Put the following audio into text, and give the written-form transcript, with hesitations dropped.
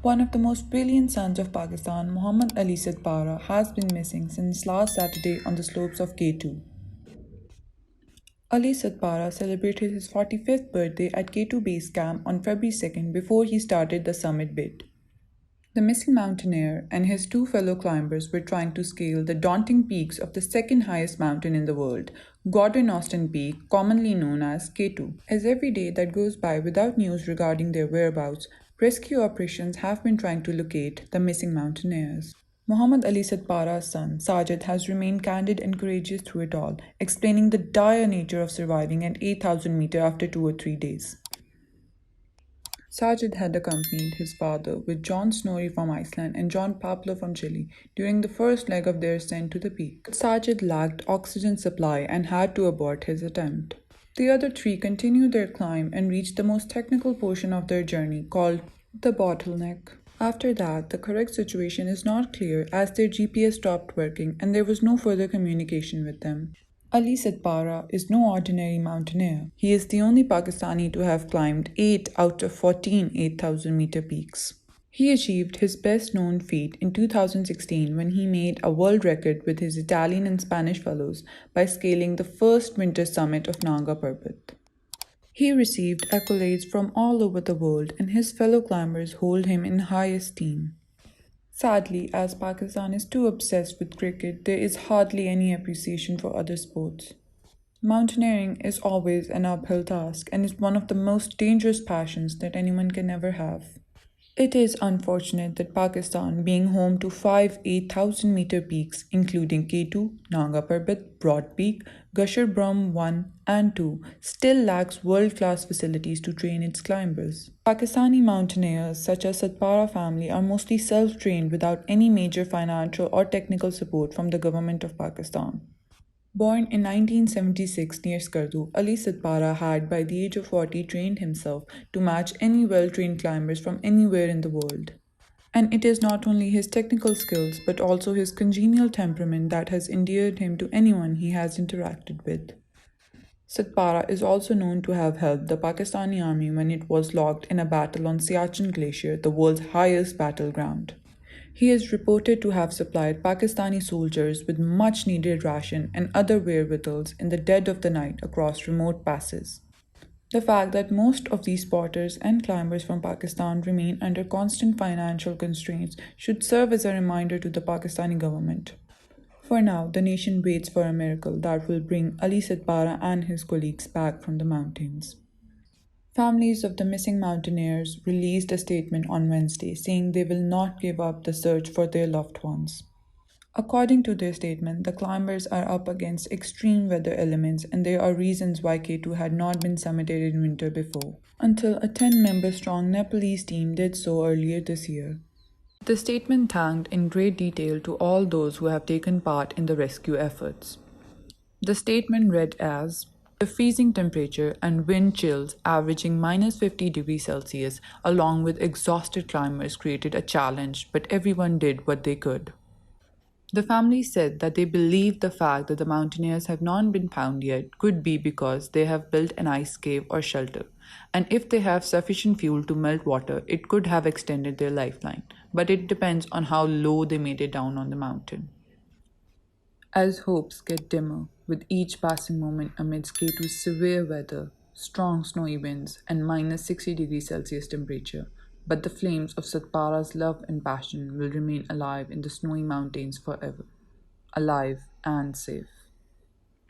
One of the most brilliant sons of Pakistan, Muhammad Ali Sadpara, has been missing since last Saturday on the slopes of K2. Ali Sadpara celebrated his 45th birthday at K2 Base Camp on February 2nd before he started the summit bid. The missing mountaineer and his two fellow climbers were trying to scale the daunting peaks of the second highest mountain in the world, Godwin Austen Peak, commonly known as K2. As every day that goes by without news regarding their whereabouts, rescue operations have been trying to locate the missing mountaineers. Muhammad Ali Sadpara's son, Sajid, has remained candid and courageous through it all, explaining the dire nature of surviving an 8,000 meter after 2 or 3 days. Sajid had accompanied his father with John Snorri from Iceland and Juan Pablo from Chile during the first leg of their ascent to the peak. But Sajid lacked oxygen supply and had to abort his attempt. The other three continued their climb and reached the most technical portion of their journey, called the Bottleneck. After that, the correct situation is not clear as their GPS stopped working and there was no further communication with them. Ali Sadpara is no ordinary mountaineer. He is the only Pakistani to have climbed 8 out of 14 8,000 meter peaks. He achieved his best known feat in 2016 when he made a world record with his Italian and Spanish fellows by scaling the first winter summit of Nanga Parbat. He received accolades from all over the world and his fellow climbers hold him in high esteem. Sadly, as Pakistan is too obsessed with cricket, there is hardly any appreciation for other sports. Mountaineering is always an uphill task and is one of the most dangerous passions that anyone can ever have. It is unfortunate that Pakistan, being home to 5 8,000 meter peaks including K2, Nanga Parbat, Broad Peak, Gusher Brahm 1 and 2, still lacks world-class facilities to train its climbers. Pakistani mountaineers such as Sadpara family are mostly self-trained without any major financial or technical support from the government of Pakistan. Born in 1976 near Skardu, Ali Sadpara had by the age of 40 trained himself to match any well-trained climbers from anywhere in the world. And it is not only his technical skills but also his congenial temperament that has endeared him to anyone he has interacted with. Sadpara is also known to have helped the Pakistani army when it was locked in a battle on Siachen Glacier, the world's highest battleground. He is reported to have supplied Pakistani soldiers with much needed ration and other wherewithals in the dead of the night across remote passes. The fact that most of these spotters and climbers from Pakistan remain under constant financial constraints should serve as a reminder to the Pakistani government. For now, the nation waits for a miracle that will bring Ali Sadpara and his colleagues back from the mountains. Families of the missing mountaineers released a statement on Wednesday saying they will not give up the search for their loved ones. According to their statement, the climbers are up against extreme weather elements and there are reasons why K2 had not been summited in winter before, until a 10-member strong Nepalese team did so earlier this year. The statement thanked in great detail to all those who have taken part in the rescue efforts. The statement read as, "The freezing temperature and wind chills averaging minus 50 degrees Celsius along with exhausted climbers created a challenge, but everyone did what they could." The family said that they believe the fact that the mountaineers have not been found yet could be because they have built an ice cave or shelter, and if they have sufficient fuel to melt water, it could have extended their lifeline, but it depends on how low they made it down on the mountain. As hopes get dimmer with each passing moment amidst K2's severe weather, strong snowy winds, and minus 60 degrees Celsius temperature, but the flames of Sadpara's love and passion will remain alive in the snowy mountains forever, alive and safe.